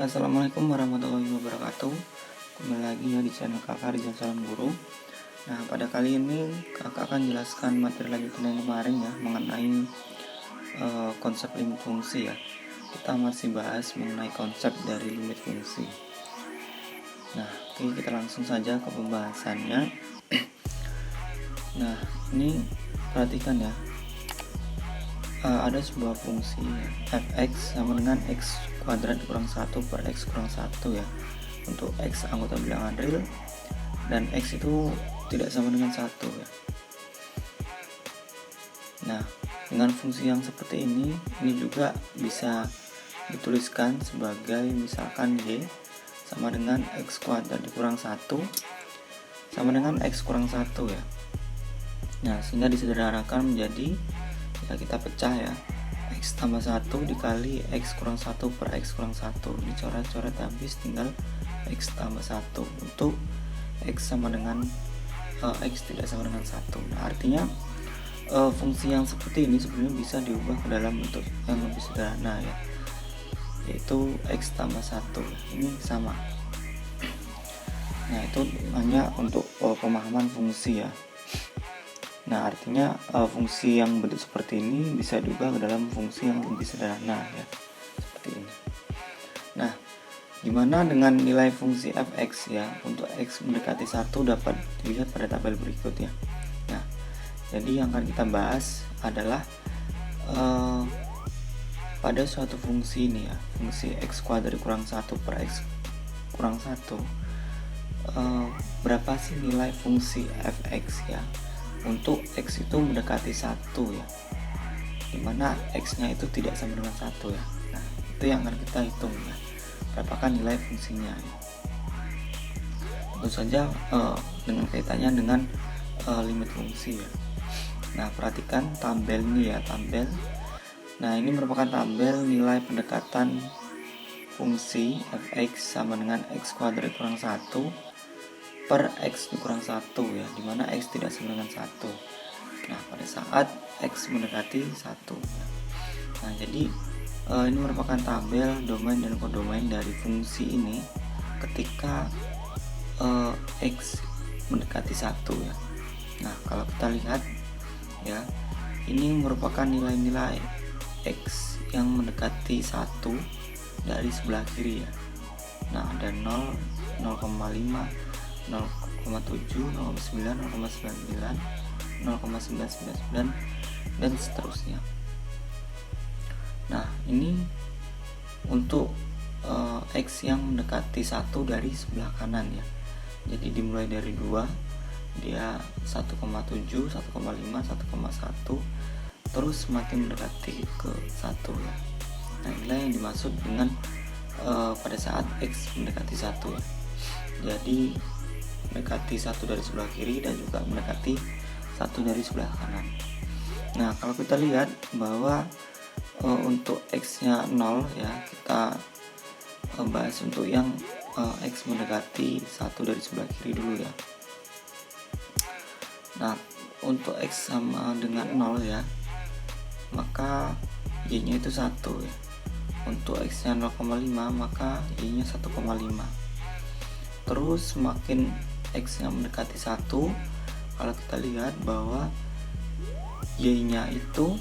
Assalamualaikum warahmatullahi wabarakatuh. Kembali lagi ya di channel kakak Rizal Calon Guru. Nah, pada kali ini kakak akan jelaskan materi lanjutan yang kemarin ya, mengenai konsep limit fungsi ya. Kita masih bahas mengenai konsep dari limit fungsi. Nah, oke, kita langsung saja ke pembahasannya. Nah, ini perhatikan ya, ada sebuah fungsi fx sama dengan x kuadrat kurang 1 per x kurang 1 ya, untuk x anggota bilangan real dan x itu tidak sama dengan 1 ya. Nah, dengan fungsi yang seperti ini juga bisa dituliskan sebagai misalkan y sama dengan x kuadrat dikurang 1 sama dengan x kurang 1 ya. Nah, sehingga disederhanakan menjadi ya, kita pecah ya, x tambah 1 dikali x kurang 1 per x kurang 1, dicoret-coret habis tinggal x tambah 1 untuk x sama dengan x tidak sama dengan 1. Nah, artinya fungsi yang seperti ini sebenarnya bisa diubah ke dalam bentuk yang lebih sederhana ya, yaitu x tambah 1 ini sama. Nah, itu hanya untuk pemahaman fungsi ya. Nah, artinya fungsi yang bentuk seperti ini bisa diubah ke dalam fungsi yang lebih sederhana ya, seperti ini. Nah, gimana dengan nilai fungsi fx ya untuk x mendekati 1 dapat dilihat pada tabel berikut ya. Nah, jadi yang akan kita bahas adalah pada suatu fungsi ini ya, fungsi x kuadrat kurang 1 per x kurang 1, berapa sih nilai fungsi fx ya untuk x itu mendekati 1 ya, dimana x nya itu tidak sama dengan 1 ya. Nah, itu yang akan kita hitung ya, berapakah nilai fungsinya ya. Tentu saja dengan kaitannya dengan limit fungsi ya. Nah, perhatikan tabel ini ya, tabel. Nah, ini merupakan tabel nilai pendekatan fungsi fx sama dengan x kuadrat kurang 1 per x dikurang 1 ya, dimana x tidak sama dengan 1. Nah, pada saat x mendekati 1 ya. Nah, jadi ini merupakan tabel domain dan kodomain dari fungsi ini ketika x mendekati 1 ya. Nah, kalau kita lihat ya, ini merupakan nilai-nilai x yang mendekati 1 dari sebelah kiri ya. Nah, ada 0, 0,5, 0,7, 0,9, 0,99, 0,999 dan seterusnya. Nah, ini untuk x yang mendekati 1 dari sebelah kanan ya. Jadi dimulai dari 2, dia 1,7, 1,5, 1,1, terus semakin mendekati ke 1 ya. Nah, inilah yang dimaksud dengan pada saat x mendekati 1 ya. Jadi mendekati 1 dari sebelah kiri dan juga mendekati 1 dari sebelah kanan. Nah, kalau kita lihat bahwa untuk x nya 0 ya, kita bahas untuk yang x mendekati 1 dari sebelah kiri dulu ya. Nah, untuk x sama dengan 0 ya, maka y nya itu 1 ya. Untuk x nya 0,5 maka y nya 1,5. Terus semakin x nya mendekati 1, kalau kita lihat bahwa y nya itu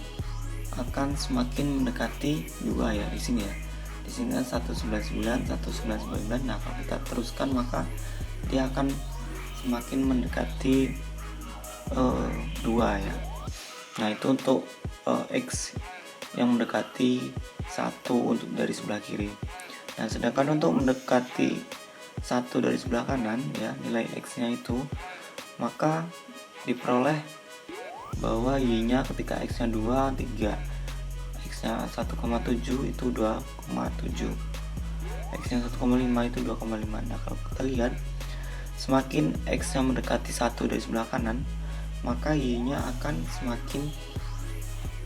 akan semakin mendekati 2 ya, di sini ya. Di sini 199, 199. Nah, kalau kita teruskan maka dia akan semakin mendekati 2 ya. Nah, itu untuk x yang mendekati 1 untuk dari sebelah kiri. Nah, sedangkan untuk mendekati 1 dari sebelah kanan ya, nilai x nya itu, maka diperoleh bahwa y nya ketika x nya 2, 3, x nya 1,7 itu 2,7, x nya 1,5 itu 2,5. Nah, kalau kita lihat semakin x yang mendekati 1 dari sebelah kanan, maka y nya akan semakin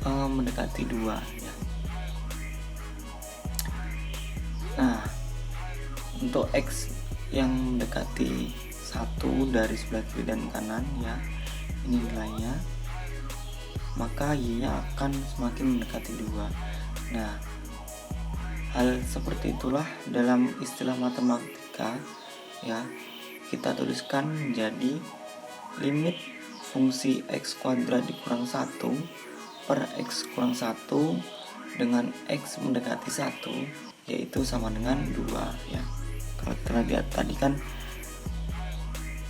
mendekati 2 ya. Nah, untuk x yang mendekati 1 dari sebelah kiri dan kanan ya, ini nilainya, maka y nya akan semakin mendekati 2. Nah, Hal seperti itulah dalam istilah matematika ya, kita tuliskan menjadi limit fungsi x kuadrat dikurang 1 per x kurang 1 dengan x mendekati 1, yaitu sama dengan 2 ya. Kalau kita lihat tadi kan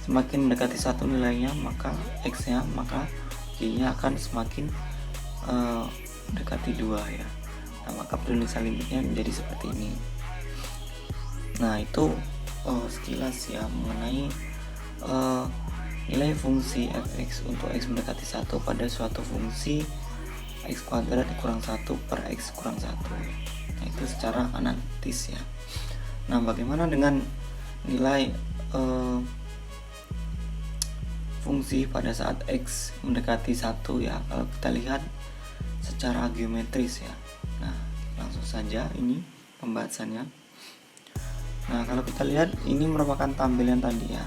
semakin mendekati 1 nilainya, maka x-nya, maka y-nya akan semakin mendekati 2 ya. Nah, maka penulisan limitnya menjadi seperti ini. Nah, itu sekilas ya mengenai nilai fungsi fx untuk x mendekati 1 pada suatu fungsi x kuadrat dikurang 1 per x kurang 1 ya. Nah, itu secara analitis ya. Nah, bagaimana dengan nilai fungsi pada saat x mendekati 1 ya? Kalau kita lihat secara geometris ya. Nah, langsung saja ini pembahasannya. Nah, kalau kita lihat ini merupakan tampilan tadi ya,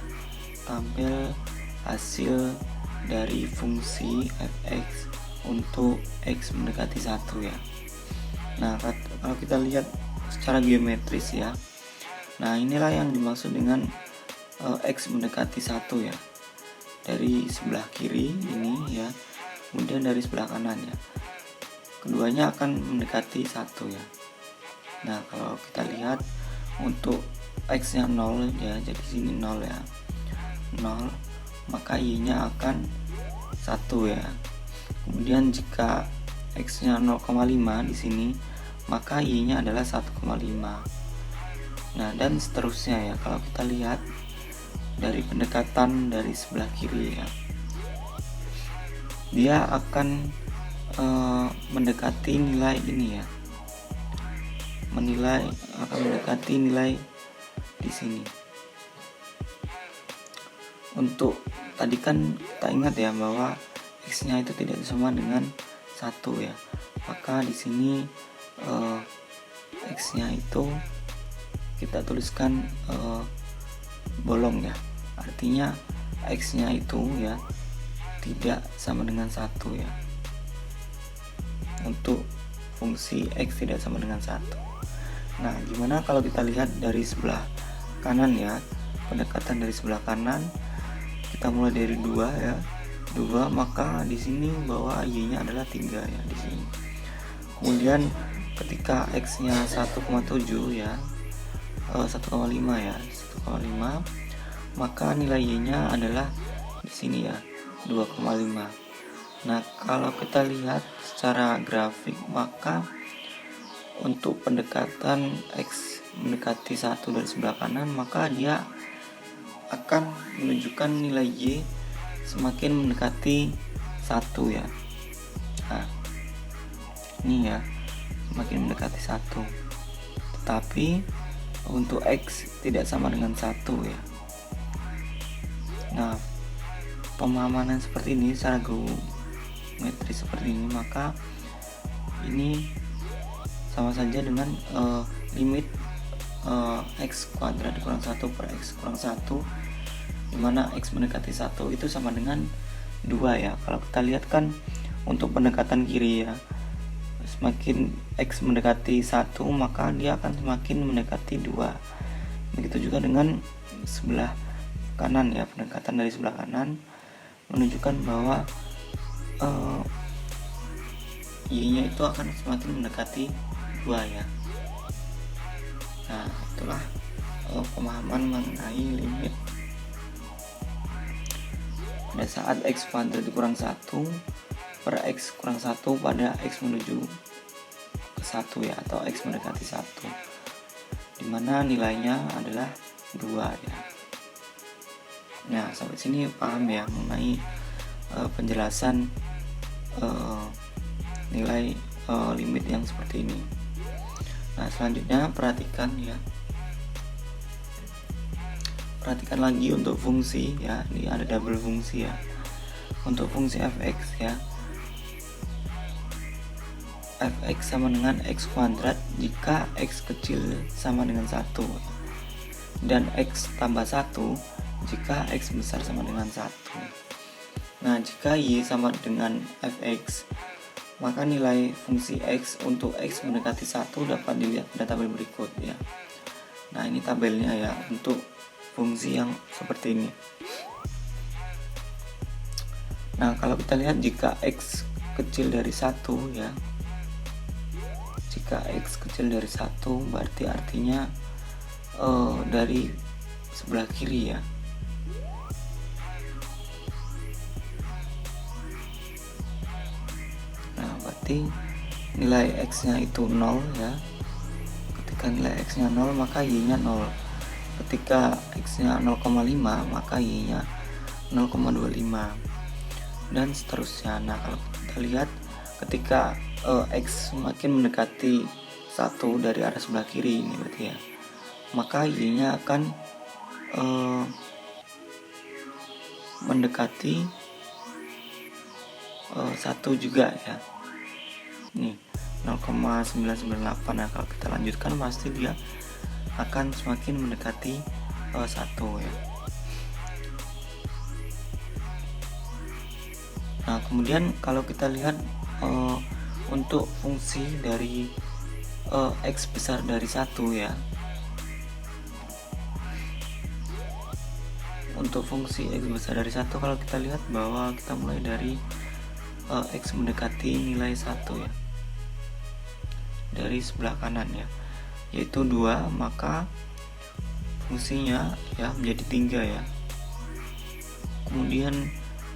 tampil hasil dari fungsi fx untuk x mendekati 1 ya. Nah, kalau kita lihat secara geometris ya, nah inilah yang dimaksud dengan x mendekati 1 ya, dari sebelah kiri ini ya, kemudian dari sebelah kanan ya, keduanya akan mendekati 1 ya. Nah, kalau kita lihat untuk x nya 0 ya, jadi sini 0 ya, 0, maka y nya akan 1 ya. Kemudian jika x nya 0,5 di sini, maka y nya adalah 1,5. Nah, dan seterusnya ya. Kalau kita lihat dari pendekatan dari sebelah kiri ya, dia akan mendekati nilai ini ya, akan mendekati nilai di sini. Untuk tadi kan kita ingat ya bahwa x nya itu tidak sama dengan 1 ya, maka di sini x nya itu kita tuliskan bolong ya, artinya x nya itu ya tidak sama dengan 1 ya. Untuk fungsi x tidak sama dengan 1. Nah, gimana kalau kita lihat dari sebelah kanan ya, pendekatan dari sebelah kanan, kita mulai dari 2 ya, 2, maka di sini bahwa y-nya adalah 3 ya di sini. Kemudian ketika x-nya 1,7 ya, 1,5 ya, 1,5, maka nilai y-nya adalah di sini ya, 2,5. Nah, kalau kita lihat secara grafik, maka untuk pendekatan x mendekati 1 dari sebelah kanan, maka dia akan menunjukkan nilai y semakin mendekati 1 ya. Nah, ini ya, semakin mendekati 1. Tetapi untuk x tidak sama dengan 1 ya. Nah, pemahaman seperti ini secara geometris seperti ini, maka ini sama saja dengan limit x kuadrat dikurang 1 per x kurang 1, dimana x mendekati 1 itu sama dengan 2 ya. Kalau kita lihat kan untuk pendekatan kiri ya, semakin x mendekati 1 maka dia akan semakin mendekati 2. Begitu juga dengan sebelah kanan ya, pendekatan dari sebelah kanan menunjukkan bahwa y-nya itu akan semakin mendekati 2 ya. Nah, itulah pemahaman mengenai limit pada saat x kuadrat dikurang 1 per x kurang 1 pada x menuju ke 1 ya, atau x mendekati 1, dimana nilainya adalah 2 ya. Nah, sampai sini paham ya mengenai penjelasan nilai limit yang seperti ini. Nah, selanjutnya perhatikan ya, perhatikan lagi untuk fungsi ya, ini ada double fungsi ya. Untuk fungsi fx ya, fx sama dengan x kuadrat jika x kecil sama dengan 1, dan x tambah 1 jika x besar sama dengan 1. Nah, jika y sama dengan fx maka nilai fungsi X untuk X mendekati 1 dapat dilihat pada tabel berikut ya. Nah, ini tabelnya ya untuk fungsi yang seperti ini. Nah, kalau kita lihat jika X kecil dari 1 ya, jika X kecil dari 1 berarti artinya dari sebelah kiri ya. Nah, berarti nilai X nya itu 0 ya. Ketika nilai X nya 0 maka Y nya 0. Ketika X nya 0,5 maka Y nya 0,25 dan seterusnya. Nah, kalau kita lihat ketika X semakin mendekati 1 dari arah sebelah kiri ini berarti ya, maka Y nya akan mendekati 1 juga ya. Nih 0,998. Nah, kalau kita lanjutkan pasti dia akan semakin mendekati 1 ya. Nah, kemudian kalau kita lihat untuk fungsi dari X besar dari 1 ya. Untuk fungsi X besar dari 1 kalau kita lihat bahwa kita mulai dari X mendekati nilai 1 ya, dari sebelah kanan ya, yaitu 2, maka fungsinya ya menjadi 3 ya. Kemudian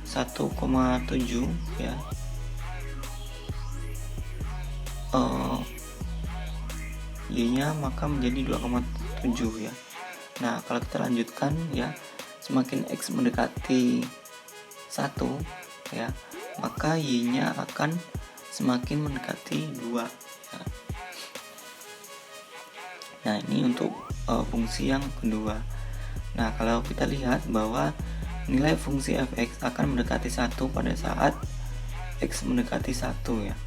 1,7 ya, Y nya maka menjadi 2,7 ya. Nah, kalau kita lanjutkan ya, semakin X mendekati 1 ya, maka Y nya akan semakin mendekati 2 ya. Nah, ini untuk fungsi yang kedua. Nah, kalau kita lihat bahwa nilai fungsi fx akan mendekati 1 pada saat X mendekati 1 ya.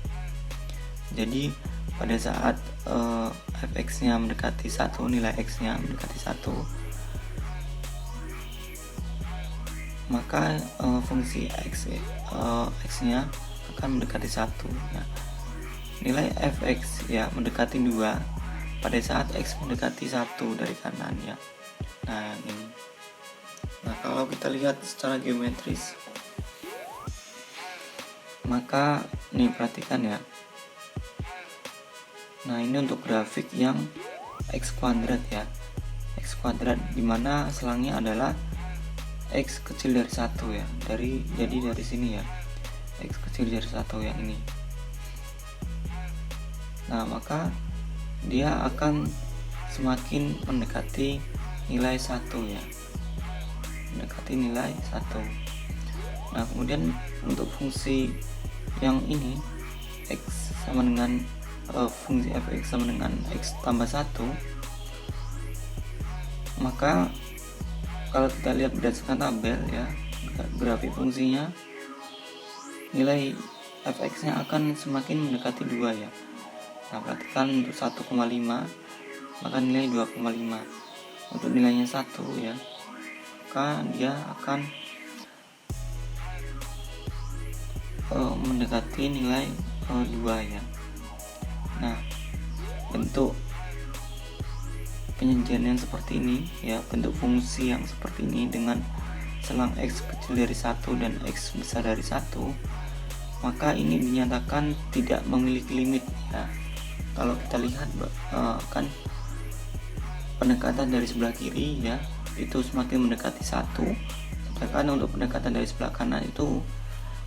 Jadi pada saat fx nya mendekati 1, nilai X nya mendekati 1, maka fungsi X nya akan mendekati 1 ya. Nilai fx ya mendekati 2 pada saat X mendekati 1 dari kanan ya. Nah, ini. Nah, kalau kita lihat secara geometris, maka nih perhatikan ya. Nah, ini untuk grafik yang X kuadrat ya. X kuadrat dimana selangnya adalah X kecil dari 1 ya. Jadi dari sini ya, X kecil dari 1 yang ini. Nah, maka dia akan semakin mendekati nilai 1 ya, mendekati nilai 1. Nah, kemudian untuk fungsi yang ini X sama dengan fungsi fx sama dengan X tambah 1, maka kalau kita lihat berdasarkan tabel ya, grafik fungsinya, nilai fx nya akan semakin mendekati 2 ya. Nah, perhatikan untuk 1,5 maka nilai 2,5. Untuk nilainya 1 ya, maka dia akan mendekati nilai 2 ya. Nah, bentuk penyajian yang seperti ini ya, bentuk fungsi yang seperti ini dengan selang X kecil dari 1 dan X besar dari 1, maka ini dinyatakan tidak memiliki limit ya. Kalau kita lihat kan pendekatan dari sebelah kiri ya, itu semakin mendekati 1, sedangkan untuk pendekatan dari sebelah kanan itu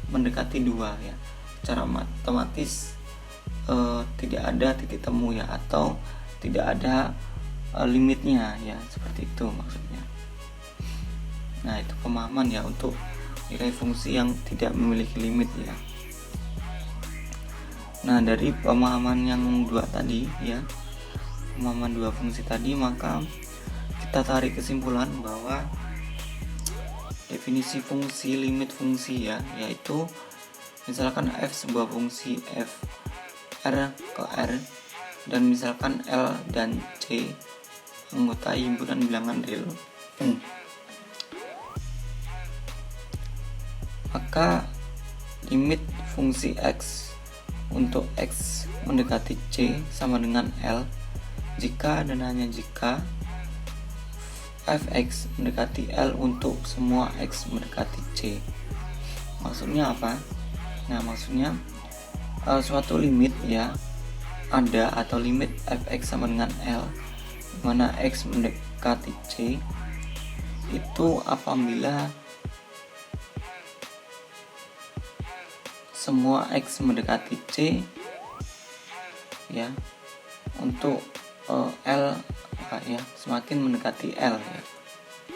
mendekati 2 ya. Secara matematis tidak ada titik temu ya, atau tidak ada limitnya ya, seperti itu maksudnya. Nah, itu pemahaman ya untuk nilai fungsi yang tidak memiliki limit ya. Nah, dari pemahaman yang dua tadi ya, pemahaman dua fungsi tadi, maka kita tarik kesimpulan bahwa definisi fungsi, limit fungsi ya, yaitu misalkan f sebuah fungsi f r ke r, dan misalkan L dan C anggota himpunan bilangan real, maka limit fungsi X untuk X mendekati C sama dengan L jika dan hanya jika fx mendekati L untuk semua X mendekati C. Maksudnya apa? Nah, maksudnya suatu limit ya ada atau limit fx sama dengan L mana X mendekati C itu apabila semua X mendekati C ya untuk L ya semakin mendekati L ya.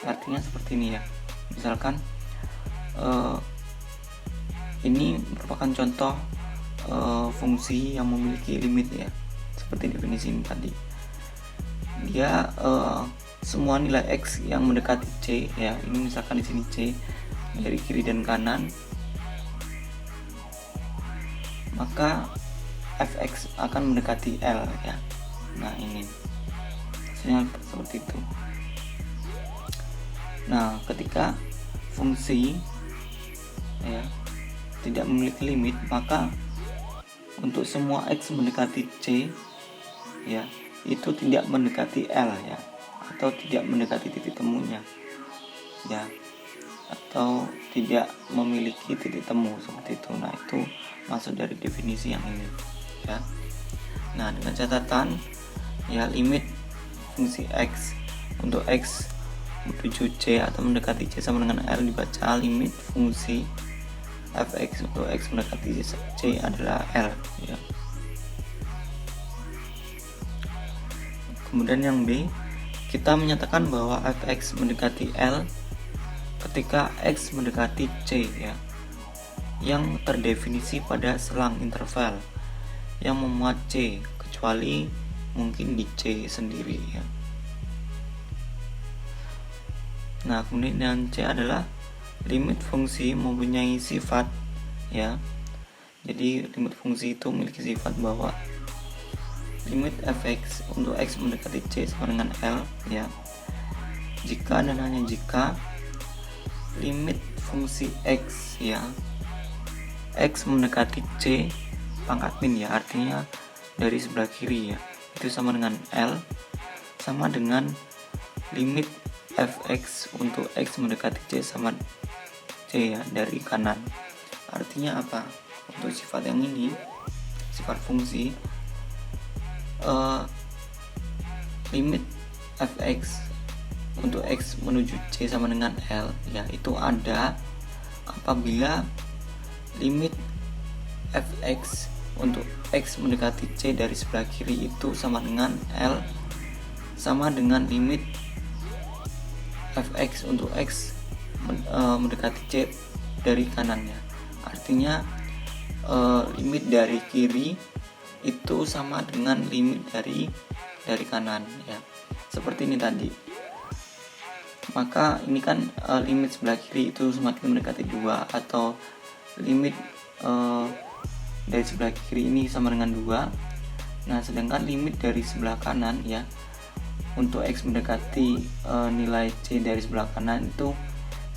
Artinya seperti ini ya. Misalkan ini merupakan contoh fungsi yang memiliki limit ya. Seperti definisi ini tadi. Dia semua nilai X yang mendekati C ya. Ini misalkan di sini C dari kiri dan kanan, maka fx akan mendekati L ya. Nah, ini hasilnya seperti itu. Nah, ketika fungsi ya tidak memiliki limit, maka untuk semua X mendekati C ya itu tidak mendekati L ya, atau tidak mendekati titik temunya ya, atau tidak memiliki titik temu seperti itu. Nah, itu maksud dari definisi yang ini ya. Nah, dengan catatan ya limit fungsi X untuk X menuju C atau mendekati C sama dengan L dibaca limit fungsi fx untuk X mendekati C adalah L ya. Kemudian yang B, kita menyatakan bahwa fx mendekati L ketika X mendekati C ya, yang terdefinisi pada selang interval yang memuat C kecuali mungkin di C sendiri ya. Nah, kemudian yang C adalah limit fungsi mempunyai sifat ya. Jadi limit fungsi itu memiliki sifat bahwa limit fx untuk X mendekati C sama dengan L ya, jika dan hanya jika limit fungsi X ya X mendekati C pangkat min ya, artinya dari sebelah kiri ya, itu sama dengan L sama dengan limit fx untuk X mendekati C sama C ya dari kanan. Artinya apa? Untuk sifat yang ini, sifat fungsi limit fx untuk X menuju C sama dengan L ya itu ada apabila limit fx untuk X mendekati C dari sebelah kiri itu sama dengan L sama dengan limit fx untuk X mendekati C dari kanannya. Artinya limit dari kiri itu sama dengan limit dari kanan ya. Seperti ini tadi. Maka ini kan limit sebelah kiri itu semakin mendekati 2, atau limit dari sebelah kiri ini sama dengan 2. Nah, sedangkan limit dari sebelah kanan ya untuk X mendekati nilai C dari sebelah kanan itu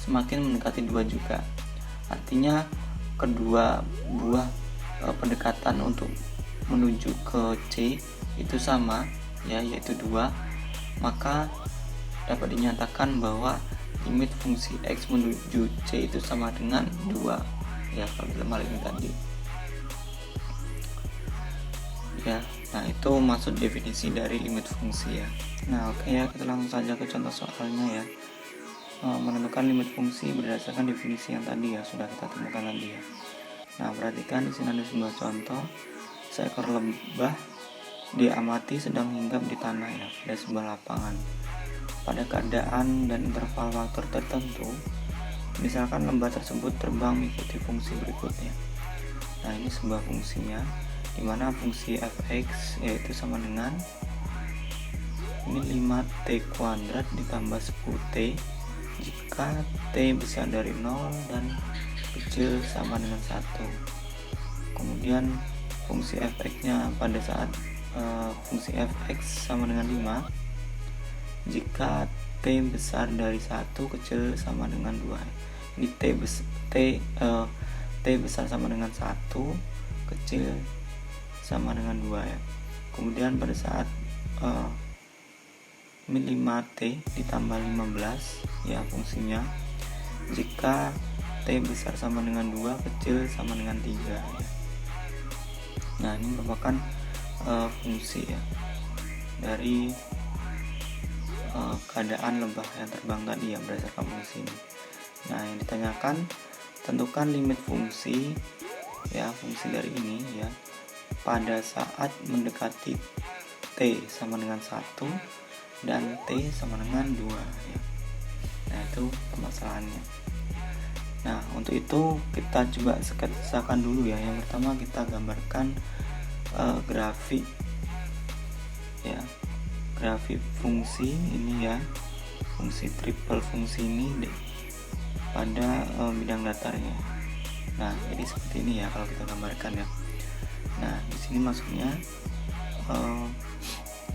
semakin mendekati 2 juga. Artinya kedua buah pendekatan untuk menuju ke C itu sama ya, yaitu 2. Maka dapat dinyatakan bahwa limit fungsi X menuju C itu sama dengan 2 ya, kalau dalam hal ini tadi ya. Nah, itu maksud definisi dari limit fungsi ya. Nah, oke ya, kita langsung saja ke contoh soalnya ya. Menentukan limit fungsi berdasarkan definisi yang tadi ya sudah kita temukan tadi ya. Nah, perhatikan di sini ada sebuah contoh. Seekor lebah diamati sedang hinggap di tanah ya pada sebuah lapangan pada keadaan dan interval waktu tertentu. Misalkan lebah tersebut terbang mengikuti fungsi berikutnya. Nah, ini sebuah fungsinya, dimana fungsi fx yaitu sama dengan ini 5t kuadrat ditambah 10t jika t besar dari 0 dan kecil sama dengan 1. Kemudian fungsi fx nya pada saat fungsi fx sama dengan 5 jika t besar dari 1 kecil sama dengan 2. Ini t besar sama dengan 1, kecil sama dengan 2 ya. Kemudian pada saat min 5t ditambah 15 ya fungsinya jika t besar sama dengan 2, kecil sama dengan 3 ya. Nah, ini merupakan fungsi ya dari keadaan lebah yang terbang tadi ya berdasarkan fungsi ini. Nah, yang ditanyakan tentukan limit fungsi ya, fungsi dari ini ya pada saat mendekati t sama dengan 1 dan t sama dengan 2 ya. Nah, itu permasalahannya. Nah, untuk itu kita coba sketsakan dulu ya. Yang pertama kita gambarkan grafik ya, grafik fungsi ini ya, fungsi triple fungsi ini pada bidang datarnya. Nah, jadi seperti ini ya kalau kita gambarkan ya. Nah, di sini maksudnya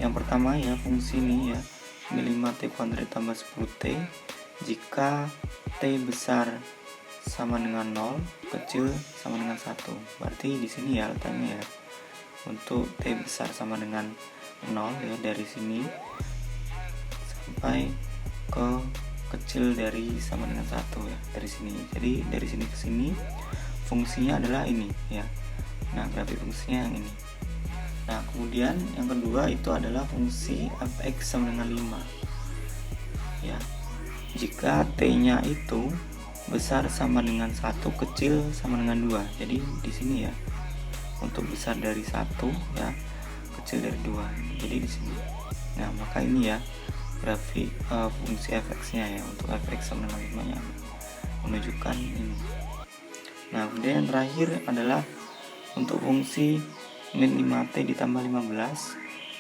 yang pertama ya, fungsi ini ya min 5t kuadrat tambah 10t jika t besar sama dengan 0, kecil sama dengan 1. Berarti di sini ya letaknya ya, untuk t besar sama dengan 0 ya, dari sini sampai ke kecil dari sama dengan 1 ya, dari sini. Jadi dari sini ke sini fungsinya adalah ini ya. Nah, grafik fungsinya yang ini. Nah, kemudian yang kedua itu adalah fungsi fx sama dengan 5 ya. Jika t-nya itu besar sama dengan 1, kecil sama dengan 2. Jadi di sini ya, untuk besar dari 1 ya, kecil dari 2. Jadi di sini. Nah, maka ini ya grafik fungsi fx-nya ya, untuk fx sama dengan 5-nya menunjukkan ini. Nah, kemudian yang terakhir adalah untuk fungsi min 5t ditambah 15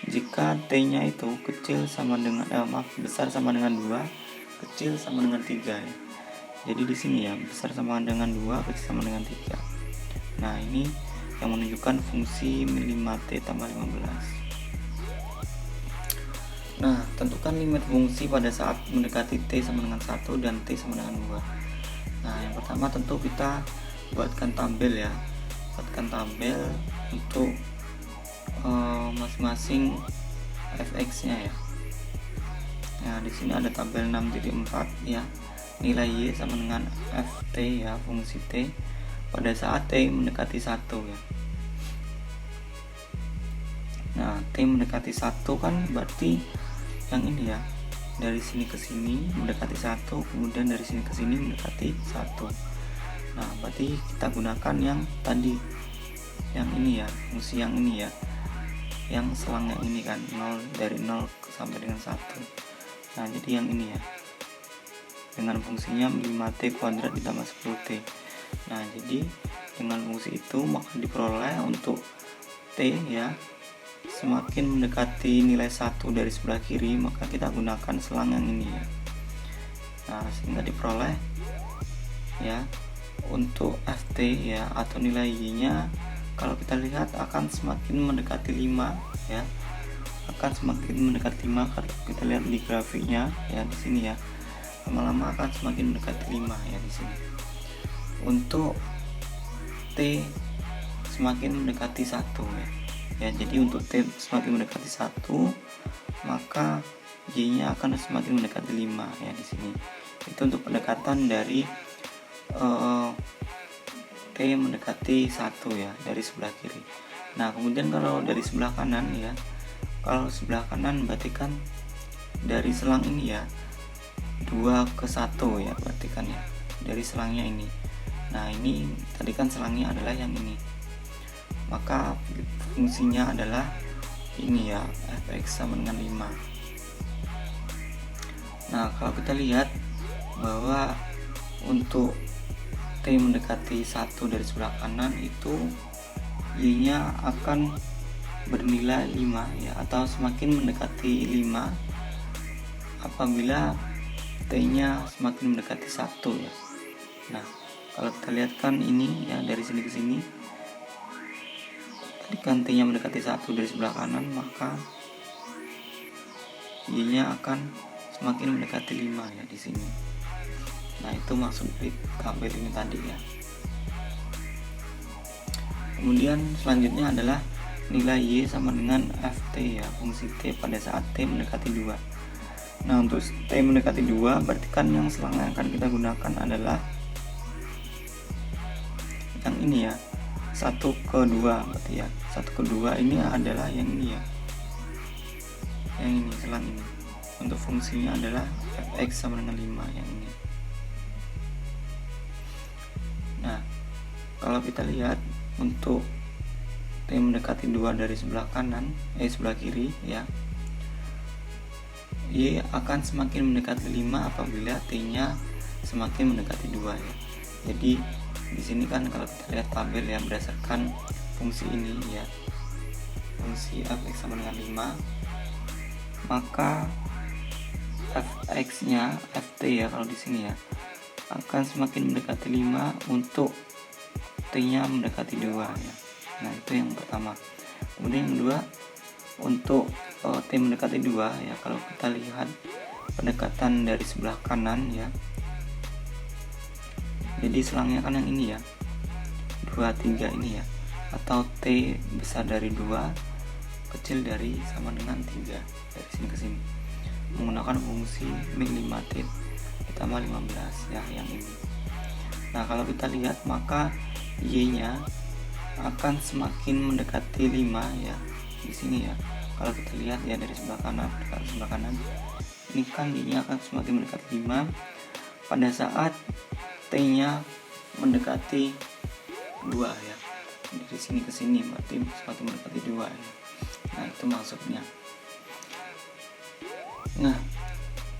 jika t-nya itu kecil sama dengan besar sama dengan 2, kecil sama dengan 3 ya. Jadi di sini ya, besar sama dengan 2, kecil sama dengan 3. Nah, ini yang menunjukkan fungsi min 5t tambah 15. Nah, tentukan limit fungsi pada saat mendekati t sama dengan 1 dan t sama dengan 2. Nah, yang pertama tentu kita buatkan tabel ya. Buatkan tabel untuk masing-masing fx-nya ya. Nah, di sini ada tabel 6.4 ya. Nilai y sama dengan ft ya, fungsi t pada saat t mendekati 1 ya. Nah, t mendekati 1 kan berarti yang ini ya, dari sini ke sini mendekati 1, kemudian dari sini ke sini mendekati 1. Nah, berarti kita gunakan yang tadi, yang ini ya, fungsi yang ini ya, yang selang yang ini kan, 0 dari 0 sampai dengan 1. Nah, jadi yang ini ya, dengan fungsinya 5t kuadrat ditambah 10t. Nah, jadi dengan fungsi itu maka diperoleh untuk t ya semakin mendekati nilai 1 dari sebelah kiri, maka kita gunakan selang yang ini ya. Nah, sehingga diperoleh ya untuk ft ya, atau nilai y nya kalau kita lihat akan semakin mendekati 5 ya, akan semakin mendekati 5 kalau kita lihat di grafiknya ya, di sini ya, lama-lama akan semakin mendekati 5 ya di sini. Untuk t semakin mendekati 1 ya. Ya, jadi untuk t semakin mendekati 1, maka y nya akan semakin mendekati 5 ya di sini. Itu untuk pendekatan dari t mendekati 1 ya, dari sebelah kiri. Nah, kemudian kalau dari sebelah kanan ya, kalau sebelah kanan berarti kan dari selang ini ya 2 ke 1 ya, berarti kan ya, dari selangnya ini. Nah, ini tadi kan selangnya adalah yang ini, maka fungsinya adalah ini ya, fx sama dengan 5. Nah, kalau kita lihat bahwa untuk t mendekati 1 dari sebelah kanan itu y nya akan bernilai 5 ya, atau semakin mendekati 5 apabila t nya semakin mendekati 1 ya. Nah, kalau kita lihat kan ini ya, dari sini ke sini tadi kan t nya mendekati 1 dari sebelah kanan, maka y nya akan semakin mendekati 5 ya di sini. Nah, itu maksud dari tabel ini tadi ya. Kemudian selanjutnya adalah nilai Y sama dengan Ft ya, fungsi T pada saat T mendekati 2. Nah, untuk T mendekati 2 berarti kan yang selang yang akan kita gunakan adalah yang ini ya, 1/2 berarti ya. 1/2 ini adalah yang ini ya, yang ini selang ini. Untuk fungsinya adalah fx sama dengan 5 yang ini. Nah, kalau kita lihat untuk T mendekati 2 dari sebelah kanan, sebelah kiri ya, Y akan semakin mendekati 5 apabila T-nya semakin mendekati 2 ya. Jadi di sini kan kalau kita lihat tabel ya, berdasarkan fungsi ini ya, fungsi fx sama dengan 5, maka fx-nya ft ya kalau di sini ya akan semakin mendekati 5 untuk T-nya mendekati 2 ya. Nah, itu yang pertama. Kemudian yang kedua, untuk T mendekati 2 ya, kalau kita lihat pendekatan dari sebelah kanan ya, jadi selangnya kan yang ini ya, 2, 3 ini ya, atau T besar dari 2 kecil dari sama dengan 3 dari sini ke sini, menggunakan fungsi min 5T ditambah 15 ya, yang ini. Nah, kalau kita lihat maka Y nya akan semakin mendekati 5 ya di sini ya. Kalau kita lihat ya dari sebelah kanan, ini kan Y nya akan semakin mendekati 5 pada saat T nya mendekati 2 ya, dari sini ke sini berarti semakin mendekati 2 ya. Nah, itu maksudnya. Nah,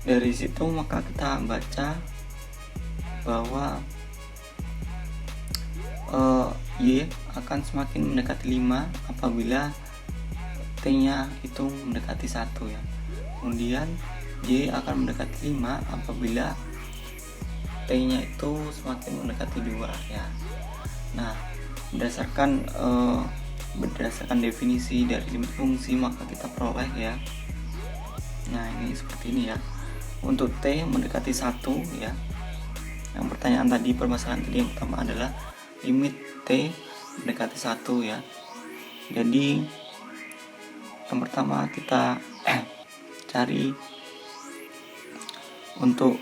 dari situ maka kita baca bahwa Y akan semakin mendekati 5 apabila T-nya itu mendekati 1 ya. Kemudian Y akan mendekati 5 apabila T-nya itu semakin mendekati 2 ya. Nah, berdasarkan definisi dari limit fungsi maka kita peroleh ya. Nah, ini seperti ini ya. Untuk T mendekati 1 ya. Yang pertanyaan tadi, permasalahan tadi yang pertama adalah limit T mendekati 1 ya. Jadi yang pertama kita cari untuk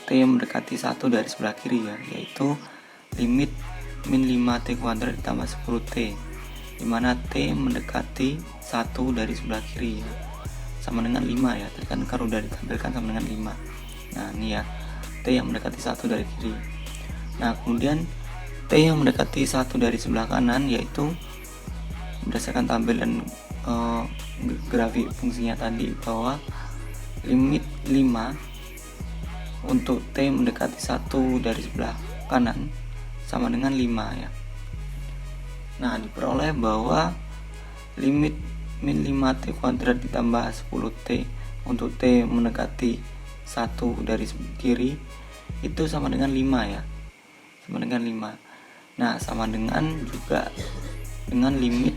T mendekati 1 dari sebelah kiri ya, yaitu limit min 5T kuadrat ditambah 10T, dimana T mendekati 1 dari sebelah kiri ya, sama dengan 5 ya. Tadi kan kalau udah ditampilkan sama dengan 5. Nah, ini ya, T yang mendekati 1 dari kiri. Nah, kemudian T yang mendekati 1 dari sebelah kanan, yaitu berdasarkan tampilan grafik fungsinya tadi bahwa limit 5 untuk T mendekati 1 dari sebelah kanan sama dengan 5 ya. Nah, diperoleh bahwa limit min 5T kuadrat ditambah 10T untuk T mendekati 1 dari kiri itu sama dengan 5 ya, sama dengan 5. Nah, sama dengan juga dengan limit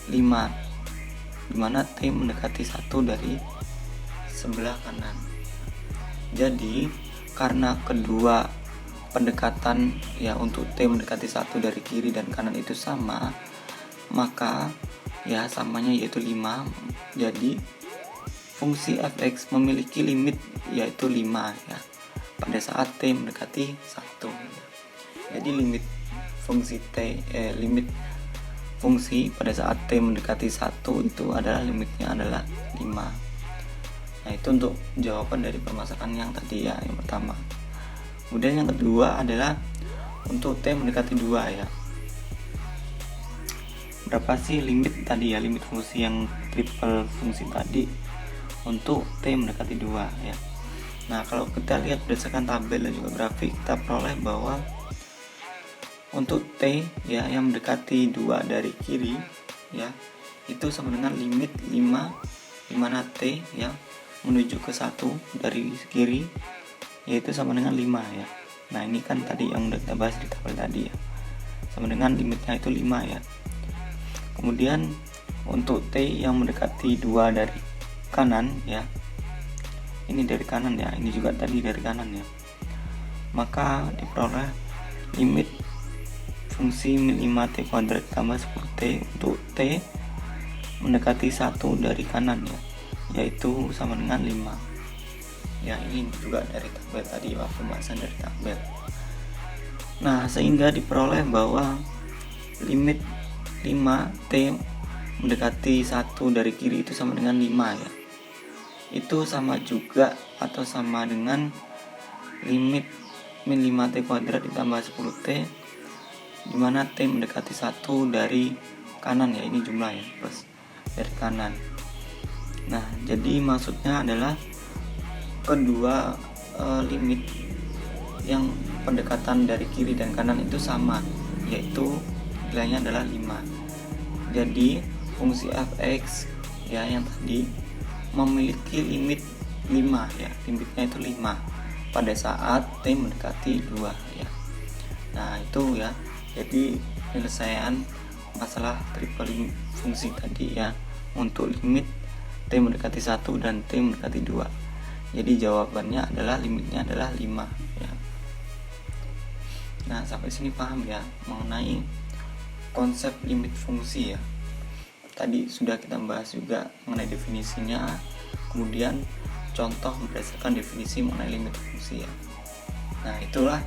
5 dimana T mendekati 1 dari sebelah kanan. Jadi karena kedua pendekatan ya untuk T mendekati 1 dari kiri dan kanan itu sama, maka ya samanya yaitu 5. Jadi fungsi fx memiliki limit yaitu 5 ya pada saat T mendekati 1 ya. Jadi limit fungsi pada saat T mendekati 1 itu adalah limitnya adalah 5. Nah, itu untuk jawaban dari permasalahan yang tadi ya, yang pertama. Kemudian yang kedua adalah untuk T mendekati 2 ya. Berapa sih limit tadi ya, limit fungsi yang triple fungsi tadi untuk T mendekati 2 ya. Nah, kalau kita lihat berdasarkan tabel dan juga grafik, kita peroleh bahwa untuk T ya yang mendekati 2 dari kiri ya, itu sama dengan limit 5 dimana T ya menuju ke 1 dari kiri, yaitu sama dengan 5 ya. Nah, ini kan tadi yang udah kita bahas di tabel tadi ya, sama dengan limitnya itu 5 ya. Kemudian untuk T yang mendekati 2 dari kanan ya, ini dari kanan ya, ini juga tadi dari kanan ya, maka diperoleh limit fungsi min 5t kuadrat tambah 10t untuk t mendekati 1 dari kanan ya, yaitu sama dengan 5 ya. Ini juga dari tabel tadi ya, pembahasan dari tabel. Nah, sehingga diperoleh bahwa limit 5t mendekati 1 dari kiri itu sama dengan 5 ya. Itu sama juga atau sama dengan limit min 5t kuadrat ditambah 10t, dimana t mendekati 1 dari kanan ya, ini jumlah ya, plus dari kanan. Nah, jadi maksudnya adalah kedua limit yang pendekatan dari kiri dan kanan itu sama, yaitu nilainya adalah 5. Jadi fungsi f(x) ya yang tadi memiliki limit 5 ya, limitnya itu 5 pada saat t mendekati 2 ya. Nah, itu ya, jadi penyelesaian masalah triple fungsi tadi ya, untuk limit t mendekati 1 dan t mendekati 2. Jadi jawabannya adalah limitnya adalah 5 ya. Nah, sampai sini paham ya mengenai konsep limit fungsi ya. Tadi sudah kita bahas juga mengenai definisinya, kemudian contoh berdasarkan definisi mengenai limit fungsi ya. Nah, itulah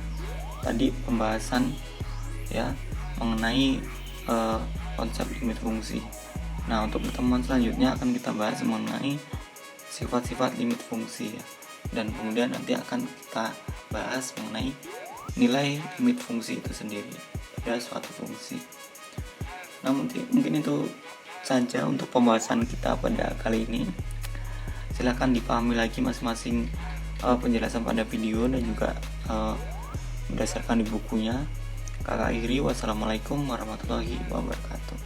tadi pembahasan ya mengenai konsep limit fungsi. Nah, untuk pertemuan selanjutnya akan kita bahas mengenai sifat-sifat limit fungsi ya, dan kemudian nanti akan kita bahas mengenai nilai limit fungsi itu sendiri pada suatu fungsi. Nah, mungkin itu saja untuk pembahasan kita pada kali ini. Silahkan dipahami lagi masing-masing penjelasan pada video dan juga berdasarkan di bukunya. Kakak akhiri, wassalamualaikum warahmatullahi wabarakatuh.